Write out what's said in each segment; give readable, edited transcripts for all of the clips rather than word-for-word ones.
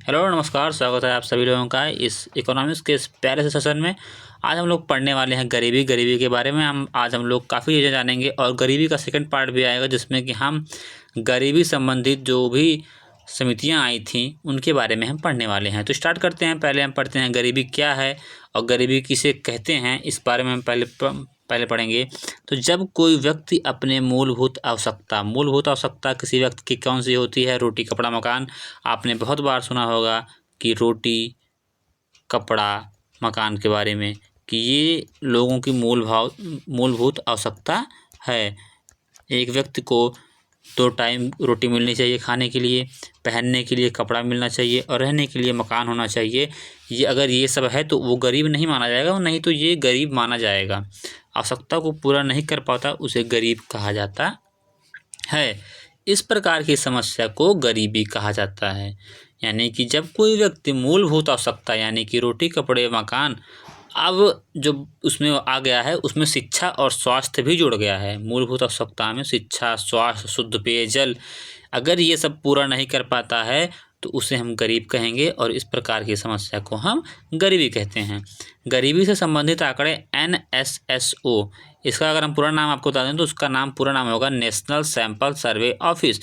Hello नमस्कार, स्वागत है आप सभी लोगों का इस इकोनॉमिक्स के इस प्यारे से सेशन में। आज हम लोग पढ़ने वाले हैं गरीबी के बारे में। हम लोग काफ़ी चीज़ें जानेंगे और गरीबी का सेकंड पार्ट भी आएगा, जिसमें कि हम गरीबी संबंधित जो भी समितियां आई थीं उनके बारे में हम पढ़ने वाले हैं। तो स्टार्ट करते हैं। पहले हम पढ़ते हैं गरीबी क्या है और गरीबी किसे कहते हैं, इस बारे में हम पहले पढ़ेंगे। तो जब कोई व्यक्ति अपने मूलभूत आवश्यकता किसी व्यक्ति की कौन सी होती है? रोटी, कपड़ा, मकान। आपने बहुत बार सुना होगा कि रोटी, कपड़ा, मकान के बारे में, कि ये लोगों की मूलभूत आवश्यकता है। एक व्यक्ति को 2 टाइम रोटी मिलनी चाहिए खाने के लिए, पहनने के लिए कपड़ा मिलना चाहिए और रहने के लिए मकान होना चाहिए। अगर ये सब है तो वो गरीब नहीं माना जाएगा, और नहीं तो ये गरीब माना जाएगा। आवश्यकता को पूरा नहीं कर पाता उसे गरीब कहा जाता है। इस प्रकार की समस्या को गरीबी कहा जाता है। यानी कि जब कोई व्यक्ति मूलभूत आवश्यकता यानी कि रोटी, कपड़े, मकान, अब जो उसमें आ गया है उसमें शिक्षा और स्वास्थ्य भी जुड़ गया है। मूलभूत आवश्यकता में शिक्षा, स्वास्थ्य, शुद्ध पेयजल, अगर ये सब पूरा नहीं कर पाता है तो उसे हम गरीब कहेंगे, और इस प्रकार की समस्या को हम गरीबी कहते हैं। गरीबी से संबंधित आंकड़े NSSO, इसका अगर हम पूरा नाम आपको बता दें तो उसका पूरा नाम होगा नेशनल सैंपल सर्वे ऑफिस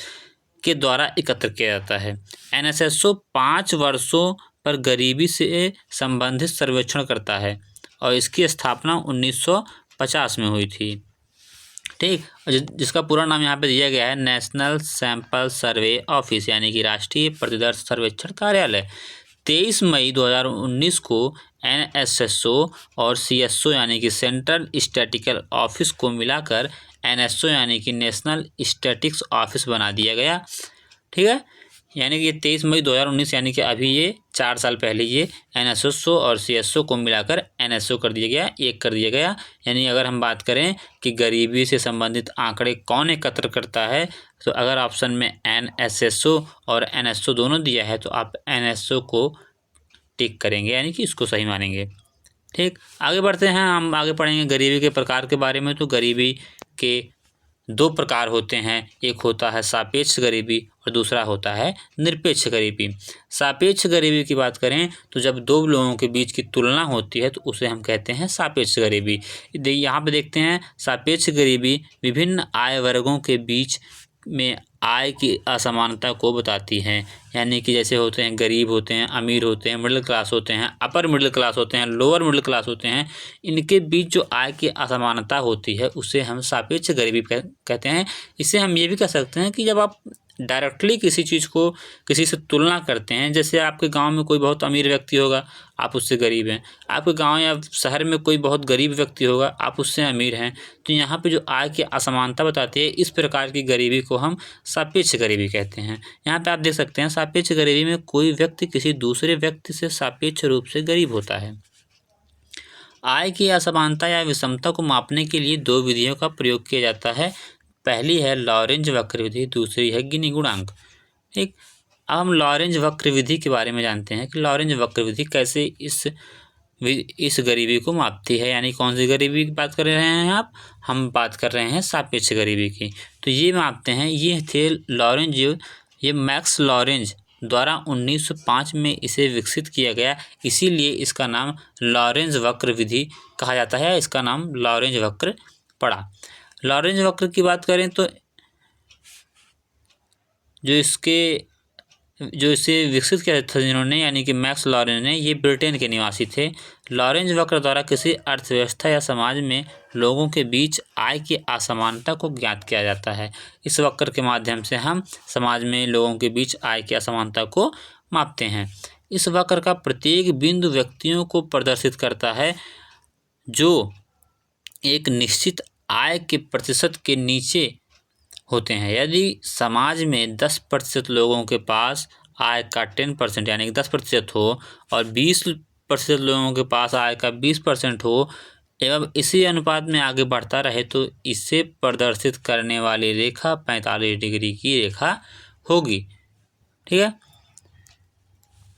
के द्वारा एकत्र किया जाता है। NSSO 5 वर्षों पर गरीबी से संबंधित सर्वेक्षण करता है और इसकी स्थापना 1950 में हुई थी। ठीक, जिसका पूरा नाम यहाँ पे दिया गया है नेशनल सैंपल सर्वे ऑफिस, यानी कि राष्ट्रीय प्रतिदर्श सर्वेक्षण कार्यालय। 23 मई 2019 को NSSO और CSO यानी कि सेंट्रल स्टैटिस्टिकल ऑफिस को मिलाकर NSO यानी कि नेशनल स्टैटिस्टिक्स ऑफिस बना दिया गया। ठीक है, यानी कि ये 23 मई 2019 यानी कि अभी ये 4 साल पहले ये NSSO और CSO को मिलाकर NSO कर दिया गया, एक कर दिया गया। यानी अगर हम बात करें कि गरीबी से संबंधित आंकड़े कौन एकत्र करता है, तो अगर ऑप्शन में NSSO और NSO दोनों दिया है तो आप NSO को टिक करेंगे, यानी कि इसको सही मानेंगे। ठीक, आगे बढ़ते हैं। हम आगे पढ़ेंगे गरीबी के प्रकार के बारे में। तो गरीबी के 2 प्रकार होते हैं, एक होता है सापेक्ष गरीबी और दूसरा होता है निरपेक्ष गरीबी। सापेक्ष गरीबी की बात करें तो जब 2 लोगों के बीच की तुलना होती है तो उसे हम कहते हैं सापेक्ष गरीबी। यहाँ पे देखते हैं, सापेक्ष गरीबी विभिन्न आय वर्गों के बीच में आय की असमानता को बताती है। यानी कि जैसे होते हैं गरीब होते हैं, अमीर होते हैं, मिडिल क्लास होते हैं, अपर मिडिल क्लास होते हैं, लोअर मिडिल क्लास होते हैं, इनके बीच जो आय की असमानता होती है उसे हम सापेक्ष गरीबी कहते हैं। इसे हम ये भी कह सकते हैं कि जब आप डायरेक्टली किसी चीज़ को किसी से तुलना करते हैं, जैसे आपके गांव में कोई बहुत अमीर व्यक्ति होगा, आप उससे गरीब हैं। आपके गांव या शहर में कोई बहुत गरीब व्यक्ति होगा, आप उससे अमीर हैं। तो यहाँ पे जो आय की असमानता बताती है, इस प्रकार की गरीबी को हम सापेक्ष गरीबी कहते हैं। यहाँ पे आप देख सकते हैं, सापेक्ष गरीबी में कोई व्यक्ति किसी दूसरे व्यक्ति से सापेक्ष रूप से गरीब होता है। आय की असमानता या विषमता को मापने के लिए 2 विधियों का प्रयोग किया जाता है। पहली है लॉरेंज वक्र विधि, दूसरी है गिनी गुणांक। ठीक, अब हम लॉरेंज वक्र विधि के बारे में जानते हैं कि लॉरेंज वक्र विधि कैसे इस गरीबी को मापती है। यानी कौन सी गरीबी की बात कर रहे हैं आप? हम बात कर रहे हैं सापेक्ष गरीबी की। तो ये मापते हैं, ये थे लॉरेंज, ये मैक्स लॉरेंज द्वारा 1905 में इसे विकसित किया गया, इसीलिए इसका नाम लॉरेंज वक्र विधि कहा जाता है। इसका नाम लॉरेंज वक्र पड़ा। लॉरेंज वक्र की बात करें तो जो इसे विकसित किया था जिन्होंने, यानी कि मैक्स लॉरेंज ने, ये ब्रिटेन के निवासी थे। लॉरेंज वक्र द्वारा किसी अर्थव्यवस्था या समाज में लोगों के बीच आय की असमानता को ज्ञात किया जाता है। इस वक्र के माध्यम से हम समाज में लोगों के बीच आय की असमानता को मापते हैं। इस वक्र का प्रत्येक बिंदु व्यक्तियों को प्रदर्शित करता है जो एक निश्चित आय के प्रतिशत के नीचे होते हैं। यदि समाज में 10% लोगों के पास आय का 10% यानी कि 10% हो और 20% लोगों के पास आय का 20% हो एवं इसी अनुपात में आगे बढ़ता रहे तो इसे प्रदर्शित करने वाली रेखा 45 डिग्री की रेखा होगी। ठीक है,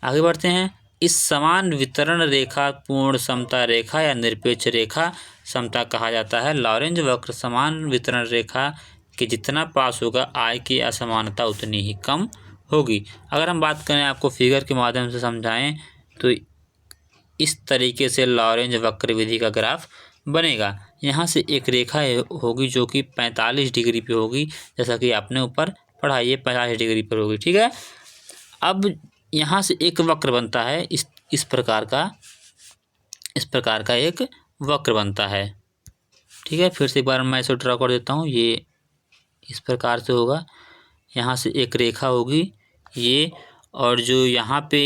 आगे बढ़ते हैं। इस समान वितरण रेखा पूर्ण समता रेखा या निरपेक्ष रेखा समता कहा जाता है। लॉरेंज वक्र समान वितरण रेखा के जितना पास होगा आय की असमानता उतनी ही कम होगी। अगर हम बात करें, आपको फिगर के माध्यम से समझाएं, तो इस तरीके से लॉरेंज वक्र विधि का ग्राफ बनेगा। यहाँ से एक रेखा होगी जो कि 45 डिग्री पे होगी, जैसा कि आपने ऊपर पढ़ा, ये 45 डिग्री पर होगी, ठीक है। अब यहाँ से एक वक्र बनता है, इस प्रकार का एक वक्र बनता है, ठीक है। फिर से एक बार मैं इसे ड्रॉ कर देता हूँ। ये इस प्रकार से होगा, यहाँ से एक रेखा होगी ये, और जो यहाँ पे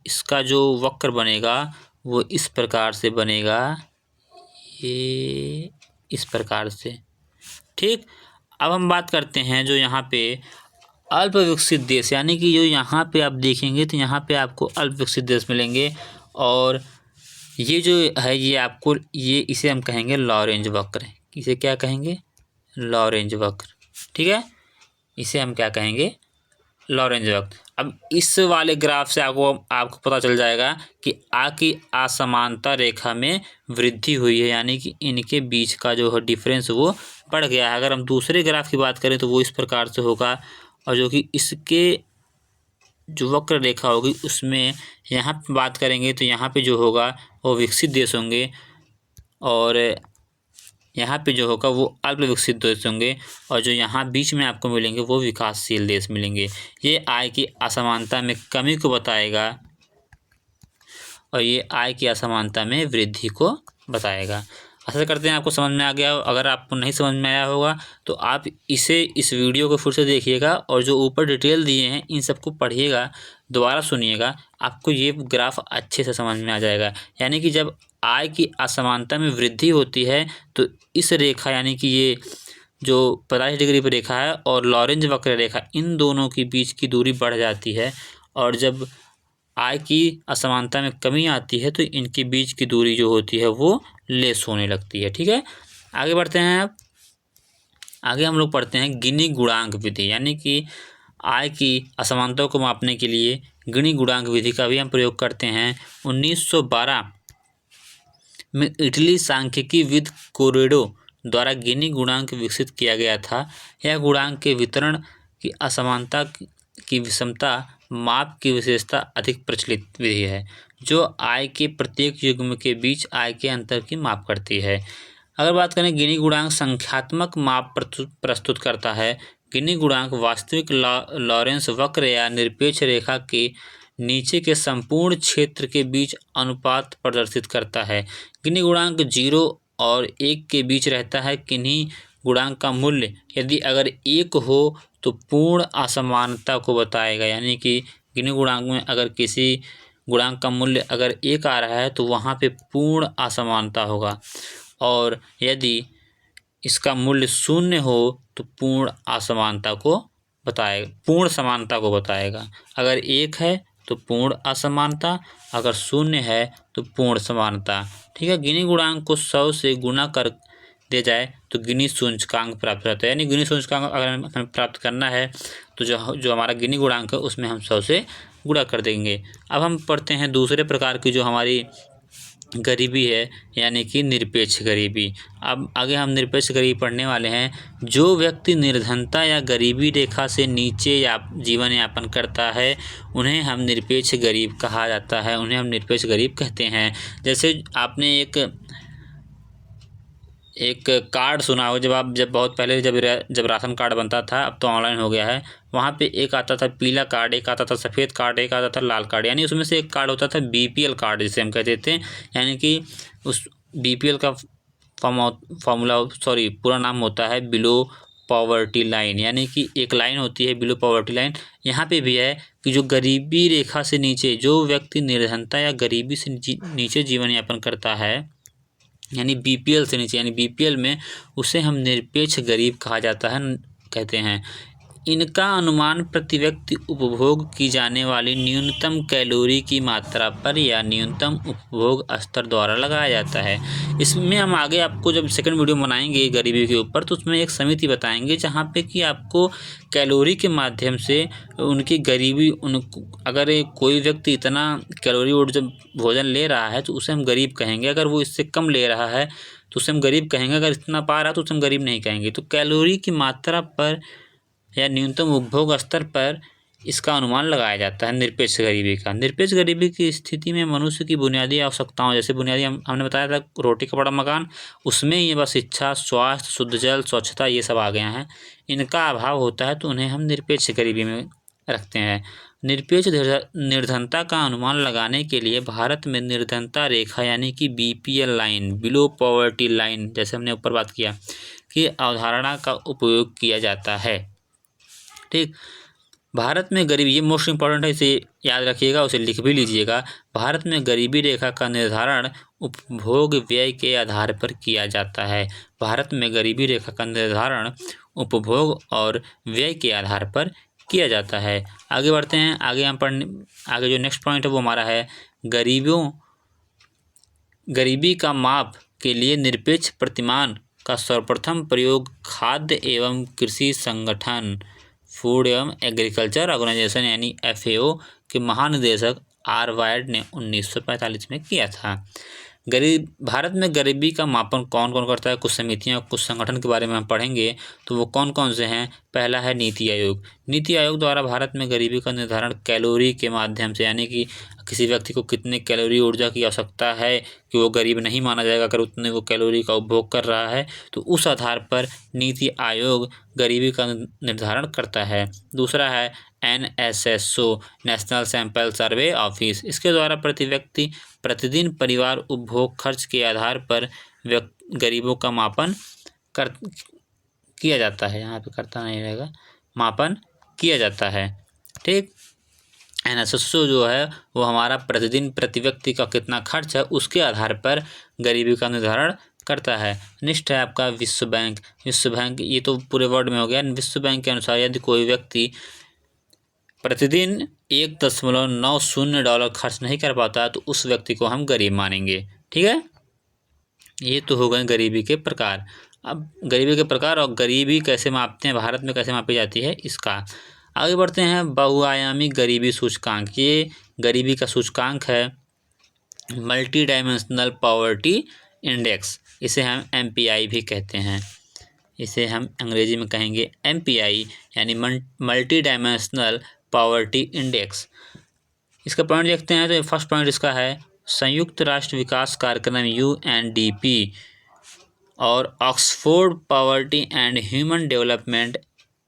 इसका जो वक्र बनेगा वो इस प्रकार से बनेगा, ये इस प्रकार से, ठीक। अब हम बात करते हैं जो यहाँ पे अल्प विकसित देश, यानी कि जो यहाँ पे आप देखेंगे तो यहाँ पे आपको अल्प विकसित देश मिलेंगे, और ये जो है ये आपको, ये इसे हम कहेंगे लॉरेंज वक्र। इसे क्या कहेंगे? लॉरेंज वक्र, ठीक है। इसे हम क्या कहेंगे? लॉरेंज वक्र। अब इस वाले ग्राफ से आपको पता चल जाएगा कि की असमानता रेखा में वृद्धि हुई है, यानी कि इनके बीच का जो है डिफरेंस वो बढ़ गया है। अगर हम दूसरे ग्राफ की बात करें तो वो इस प्रकार से होगा, और जो कि इसके जो वक्र रेखा होगी उसमें यहाँ पे बात करेंगे तो यहाँ पे जो होगा वो विकसित देश होंगे, और यहाँ पे जो होगा वो अल्प विकसित देश होंगे, और जो यहाँ बीच में आपको मिलेंगे वो विकासशील देश मिलेंगे। ये आय की असमानता में कमी को बताएगा, और ये आय की असमानता में वृद्धि को बताएगा। आशा करते हैं आपको समझ में आ गया हो। अगर आपको नहीं समझ में आया होगा तो आप इस वीडियो को फिर से देखिएगा, और जो ऊपर डिटेल दिए हैं इन सबको पढ़िएगा, दोबारा सुनिएगा, आपको ये ग्राफ अच्छे से समझ में आ जाएगा। यानी कि जब आय की असमानता में वृद्धि होती है तो इस रेखा, यानी कि ये जो 45 डिग्री पर रेखा है और लॉरेंज वक्र रेखा, इन दोनों के बीच की दूरी बढ़ जाती है, और जब आय की असमानता में कमी आती है तो इनके बीच की दूरी जो होती है वो लेस होने लगती है, ठीक है। आगे बढ़ते हैं। अब आगे हम लोग पढ़ते हैं गिनी गुणांक विधि, यानी कि आय की असमानता को मापने के लिए गिनी गुणांक विधि का भी हम प्रयोग करते हैं। 1912 में इटली सांख्यिकीविद कोरेडो द्वारा गिनी गुणांक विकसित किया गया था। यह गुणांक के वितरण की असमानता की विषमता माप की विशेषता अधिक प्रचलित विधि है, जो आय के प्रत्येक युग्म के बीच आय के अंतर की माप करती है। अगर बात करें, गिनी गुणांक संख्यात्मक माप प्रस्तुत करता है। गिनी गुणांक वास्तविक लॉरेंस वक्र या निरपेक्ष रेखा के नीचे के संपूर्ण क्षेत्र के बीच अनुपात प्रदर्शित करता है। गिनी गुणांक 0 और 1 के बीच रहता है। किन्हीं गुणांक का मूल्य यदि अगर 1 हो तो पूर्ण असमानता को बताएगा, यानी कि गिनी गुणांक में अगर किसी गुणांक का मूल्य अगर 1 आ रहा है तो वहाँ पे पूर्ण असमानता होगा, और यदि इसका मूल्य 0 हो तो पूर्ण असमानता को बताएगा, पूर्ण समानता को बताएगा। अगर 1 है तो पूर्ण असमानता, अगर 0 है तो पूर्ण समानता, ठीक है। गिनी गुणांक को 100 से गुना कर दे जाए तो गिनी सूचकांक प्राप्त होता है, यानी गिनी सूचकांक अगर हमें प्राप्त करना है तो जो हमारा गिनी गुणांक है उसमें हम 100 से गुणा कर देंगे। अब हम पढ़ते हैं दूसरे प्रकार की जो हमारी गरीबी है, यानी कि निरपेक्ष गरीबी। अब आगे हम निरपेक्ष गरीबी पढ़ने वाले हैं। जो व्यक्ति निर्धनता या गरीबी रेखा से नीचे या जीवन यापन करता है उन्हें हम निरपेक्ष गरीब कहा जाता है, उन्हें हम निरपेक्ष गरीब कहते हैं। जैसे आपने एक कार्ड सुना हो, जब बहुत पहले जब राशन कार्ड बनता था, अब तो ऑनलाइन हो गया है, वहाँ पे एक आता था पीला कार्ड, एक आता था सफ़ेद कार्ड, एक आता था लाल कार्ड, यानी उसमें से एक कार्ड होता था बीपीएल कार्ड जिसे हम कहते थे। यानी कि उस बीपीएल का पूरा नाम होता है बिलो पॉवर्टी लाइन, यानी कि एक लाइन होती है बिलो पॉवर्टी लाइन। यहाँ पे भी है कि जो गरीबी रेखा से नीचे, जो व्यक्ति निर्धनता या गरीबी से नीचे जीवन यापन करता है, यानी बीपीएल से नीचे, यानी बीपीएल में, उसे हम निरपेक्ष गरीब कहा जाता है, कहते हैं। इनका अनुमान प्रति व्यक्ति उपभोग की जाने वाली न्यूनतम कैलोरी की मात्रा पर या न्यूनतम उपभोग स्तर द्वारा लगाया जाता है। इसमें हम आगे आपको जब सेकंड वीडियो बनाएंगे गरीबी के ऊपर तो उसमें एक समिति बताएंगे जहाँ पे कि आपको कैलोरी के माध्यम से उनकी गरीबी, अगर कोई व्यक्ति इतना कैलोरी और जब भोजन ले रहा है तो उसे हम गरीब कहेंगे, अगर वो इससे कम ले रहा है तो उसे हम गरीब कहेंगे, अगर इतना पा रहा है तो उसे हम गरीब नहीं कहेंगे। तो कैलोरी की मात्रा पर या न्यूनतम उपभोग स्तर पर इसका अनुमान लगाया जाता है निरपेक्ष गरीबी का। निरपेक्ष गरीबी की स्थिति में मनुष्य की बुनियादी आवश्यकताओं, जैसे बुनियादी हमने बताया था रोटी कपड़ा मकान, उसमें ये बस शिक्षा, स्वास्थ्य, शुद्ध जल, स्वच्छता ये सब आ गया है। इनका अभाव होता है तो उन्हें हम निरपेक्ष गरीबी में रखते हैं। निरपेक्ष निर्धनता का अनुमान लगाने के लिए भारत में निर्धनता रेखा यानी कि BPL line, below poverty line, जैसे हमने ऊपर बात किया, की अवधारणा का उपयोग किया जाता है। ठीक, भारत में गरीबी, ये मोस्ट इम्पॉर्टेंट है, इसे याद रखिएगा, उसे लिख भी लीजिएगा। भारत में गरीबी रेखा का निर्धारण उपभोग व्यय के आधार पर किया जाता है। भारत में गरीबी रेखा का निर्धारण उपभोग और व्यय के आधार पर किया जाता है। आगे बढ़ते हैं, आगे जो नेक्स्ट पॉइंट है वो हमारा है गरीबी का माप के लिए निरपेक्ष प्रतिमान का सर्वप्रथम प्रयोग खाद्य एवं कृषि संगठन, फूड एवं एग्रीकल्चर ऑर्गेनाइजेशन यानी FAO के महानिदेशक R. वायड ने 1945 में किया था। भारत में गरीबी का मापन कौन कौन करता है? कुछ समितियां, कुछ संगठन के बारे में हम पढ़ेंगे, तो वो कौन कौन से हैं। पहला है नीति आयोग। नीति आयोग द्वारा भारत में गरीबी का निर्धारण कैलोरी के माध्यम से, यानी कि किसी व्यक्ति को कितने कैलोरी ऊर्जा की आवश्यकता है कि वो गरीब नहीं माना जाएगा अगर उतने वो कैलोरी का उपभोग कर रहा है, तो उस आधार पर नीति आयोग गरीबी का निर्धारण करता है। दूसरा है NSSO, national sample survey office. इसके द्वारा प्रति व्यक्ति प्रतिदिन परिवार उपभोग खर्च के आधार पर गरीबों का मापन किया जाता है। यहाँ पे करता नहीं रहेगा, मापन किया जाता है। ठीक, NSSO जो है वो हमारा प्रतिदिन प्रति व्यक्ति का कितना खर्च है उसके आधार पर गरीबी का निर्धारण करता है। नेक्स्ट है आपका विश्व बैंक। विश्व बैंक, ये तो पूरे वर्ल्ड में हो गया। विश्व बैंक के अनुसार यदि कोई व्यक्ति प्रतिदिन $1.90 खर्च नहीं कर पाता तो उस व्यक्ति को हम गरीब मानेंगे। ठीक है, ये तो हो गए गरीबी के प्रकार। अब गरीबी के प्रकार और गरीबी कैसे मापते हैं, भारत में कैसे मापी जाती है, इसका आगे बढ़ते हैं। बहुआयामी गरीबी सूचकांक, ये गरीबी का सूचकांक है, मल्टी डायमेंशनल पॉवर्टी इंडेक्स, इसे हम MPI भी कहते हैं। इसे हम अंग्रेजी में कहेंगे MPI यानी मल्टी डायमेंशनल पॉवर्टी इंडेक्स। इसका पॉइंट देखते हैं तो फर्स्ट पॉइंट इसका है, संयुक्त राष्ट्र विकास कार्यक्रम UNDP और Oxford poverty and human development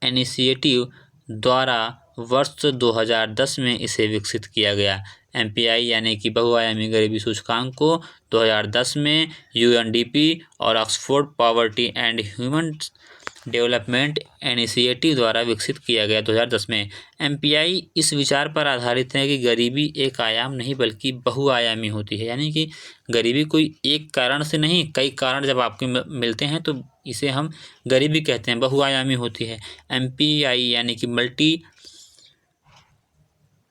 initiative द्वारा वर्ष 2010 में इसे विकसित किया गया। MPI यानी कि बहुआयामी गरीबी सूचकांक को 2010 में UNDP और Oxford poverty and human development initiative द्वारा विकसित किया गया 2010 में। MPI इस विचार पर आधारित है कि गरीबी एक आयाम नहीं बल्कि बहुआयामी होती है, यानी कि गरीबी कोई एक कारण से नहीं, कई कारण जब आपके मिलते हैं तो इसे हम गरीबी कहते हैं, बहुआयामी होती है। MPI यानी कि मल्टी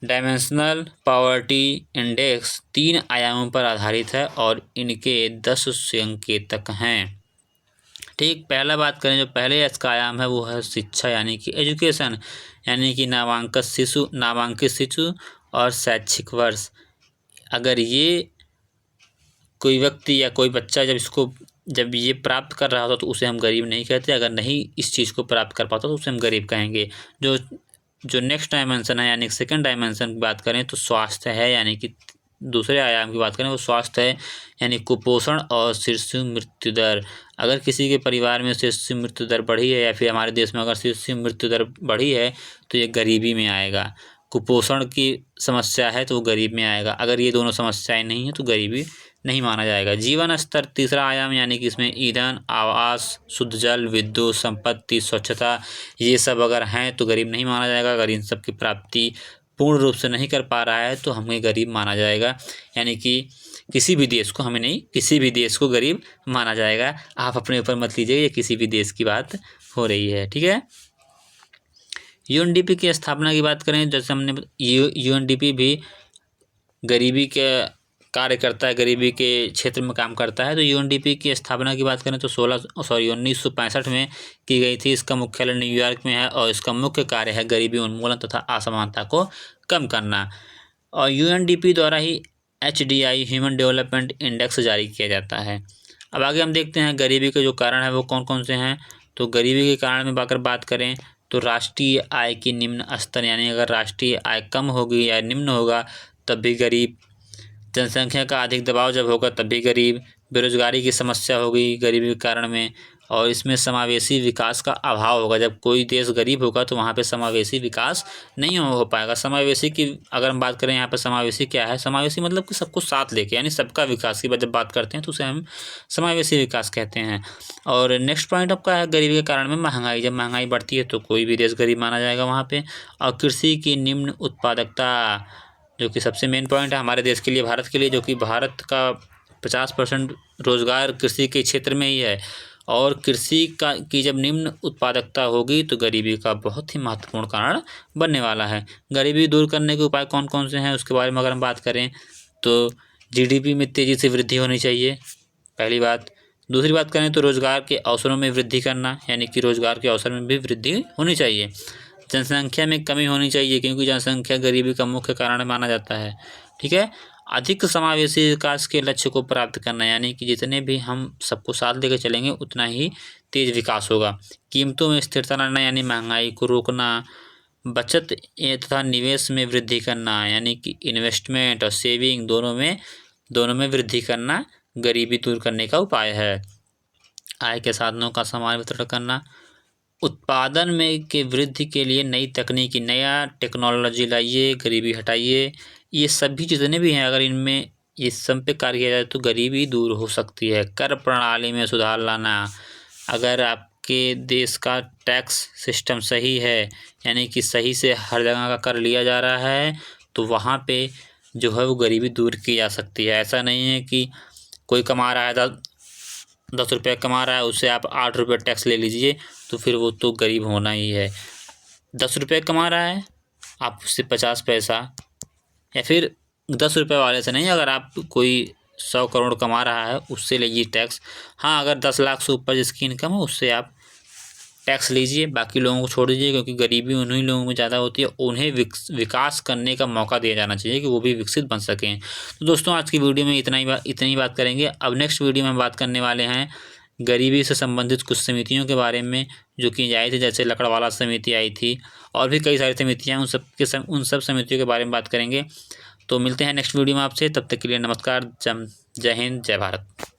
डायमेंशनल पॉवर्टी इंडेक्स 3 आयामों पर आधारित है और इनके 10 संकेतक हैं। ठीक, पहला बात करें, जो पहले इसका आयाम है वो है शिक्षा यानी कि एजुकेशन, यानी कि नामांकित शिशु और शैक्षिक वर्ष। अगर ये कोई व्यक्ति या कोई बच्चा जब ये प्राप्त कर रहा होता तो उसे हम गरीब नहीं कहते, अगर नहीं इस चीज़ को प्राप्त कर पाता तो उसे हम गरीब कहेंगे। जो नेक्स्ट डायमेंशन है यानी सेकंड डायमेंशन की बात करें तो स्वास्थ्य है, यानी कि दूसरे आयाम की बात करें वो स्वास्थ्य है, यानी कुपोषण और शिशु मृत्यु दर। अगर किसी के परिवार में शिशु मृत्यु दर बढ़ी है या फिर हमारे देश में अगर शिशु मृत्यु दर बढ़ी है तो ये गरीबी में आएगा। कुपोषण की समस्या है तो वो गरीब में आएगा। अगर ये दोनों समस्याएं नहीं है तो गरीबी नहीं माना जाएगा। जीवन स्तर तीसरा आयाम, यानी कि इसमें ईंधन, आवास, शुद्ध जल, विद्युत, संपत्ति, स्वच्छता, ये सब अगर हैं तो गरीब नहीं माना जाएगा। अगर इन सब की प्राप्ति पूर्ण रूप से नहीं कर पा रहा है तो हमें गरीब माना जाएगा, यानी कि किसी भी देश को, हमें नहीं, किसी भी देश को गरीब माना जाएगा। आप अपने ऊपर मत लीजिए, ये किसी भी देश की बात हो रही है। ठीक है, UNDP की स्थापना की बात करें, जैसे हमने UNDP भी गरीबी के कार्य करता है, गरीबी के क्षेत्र में काम करता है। तो UNDP की स्थापना की बात करें तो 1965 में की गई थी। इसका मुख्यालय न्यूयॉर्क में है और इसका मुख्य कार्य है गरीबी उन्मूलन तथा असमानता को कम करना। और UNDP द्वारा ही HDI ह्यूमन डेवलपमेंट इंडेक्स जारी किया जाता है। अब आगे हम देखते हैं गरीबी के जो कारण है वो कौन कौन से हैं। तो गरीबी के कारण में अगर बात करें तो राष्ट्रीय आय की निम्न स्तर, यानी अगर राष्ट्रीय आय कम होगी या निम्न होगा तब भी गरीब। जनसंख्या का अधिक दबाव जब होगा तब भी गरीब। बेरोजगारी की समस्या होगी गरीबी के कारण में, और इसमें समावेशी विकास का अभाव होगा। जब कोई देश गरीब होगा तो वहाँ पे समावेशी विकास नहीं हो पाएगा। समावेशी की अगर हम बात करें यहाँ पे, समावेशी क्या है? समावेशी मतलब कि सबको साथ लेके, यानी सबका विकास की जब बात करते हैं तो उसे हम समावेशी विकास कहते हैं। और नेक्स्ट पॉइंट आपका है गरीबी के कारण में महंगाई। जब महंगाई बढ़ती है तो कोई भी देश गरीब माना जाएगा वहाँ पे। और कृषि की निम्न उत्पादकता, जो कि सबसे मेन पॉइंट है हमारे देश के लिए, भारत के लिए, जो कि भारत का 50% रोजगार कृषि के क्षेत्र में ही है। और कृषि की जब निम्न उत्पादकता होगी तो गरीबी का बहुत ही महत्वपूर्ण कारण बनने वाला है। गरीबी दूर करने के उपाय कौन कौन से हैं उसके बारे में अगर हम बात करें तो जीडीपी में तेज़ी से वृद्धि होनी चाहिए, पहली बात। दूसरी बात करें तो रोजगार के अवसरों में वृद्धि करना, यानी कि रोजगार के अवसर में भी वृद्धि होनी चाहिए। जनसंख्या में कमी होनी चाहिए, क्योंकि जनसंख्या गरीबी का मुख्य कारण माना जाता है। ठीक है। अधिक समावेशी विकास के लक्ष्य को प्राप्त करना, यानी कि जितने भी हम सबको साथ लेकर चलेंगे उतना ही तेज विकास होगा। कीमतों में स्थिरता लाना, यानी महंगाई को रोकना। बचत तथा निवेश में वृद्धि करना, यानी कि इन्वेस्टमेंट और सेविंग दोनों में वृद्धि करना गरीबी दूर करने का उपाय है। आय के साधनों का समान वितरण करना। उत्पादन में के वृद्धि के लिए नई तकनीकी, नया टेक्नोलॉजी लाइए, गरीबी हटाइए। ये सभी जितने भी हैं, अगर इनमें ये सब पे कार्य किया जाए तो गरीबी दूर हो सकती है। कर प्रणाली में सुधार लाना, अगर आपके देश का टैक्स सिस्टम सही है, यानी कि सही से हर जगह का कर लिया जा रहा है, तो वहाँ पे जो है वो गरीबी दूर की जा सकती है। ऐसा नहीं है कि कोई कमा रहा है 10 रुपये कमा रहा है, उससे आप 8 रुपये टैक्स ले लीजिए, तो फिर वो तो गरीब होना ही है। 10 रुपये कमा रहा है, आप उससे 50 पैसा, या फिर 10 रुपये वाले से नहीं, अगर आप कोई 100 करोड़ कमा रहा है उससे लीजिए टैक्स। हाँ, अगर 10 लाख से ऊपर जिसकी इनकम है उससे आप टैक्स लीजिए, बाकी लोगों को छोड़ दीजिए, क्योंकि गरीबी उन्हीं लोगों में ज़्यादा होती है। उन्हें विकास करने का मौका दिया जाना चाहिए कि वो भी विकसित बन सकें। तो दोस्तों, आज की वीडियो में इतनी ही बात करेंगे। अब नेक्स्ट वीडियो में हम बात करने वाले हैं गरीबी से संबंधित कुछ समितियों के बारे में जो कि आई थी, जैसे लकड़वाला समिति आई थी, और भी कई सारी समितियाँ, उन सब समितियों के बारे में बात करेंगे। तो मिलते हैं नेक्स्ट वीडियो में आपसे, तब तक के लिए नमस्कार। जय हिंद, जय भारत।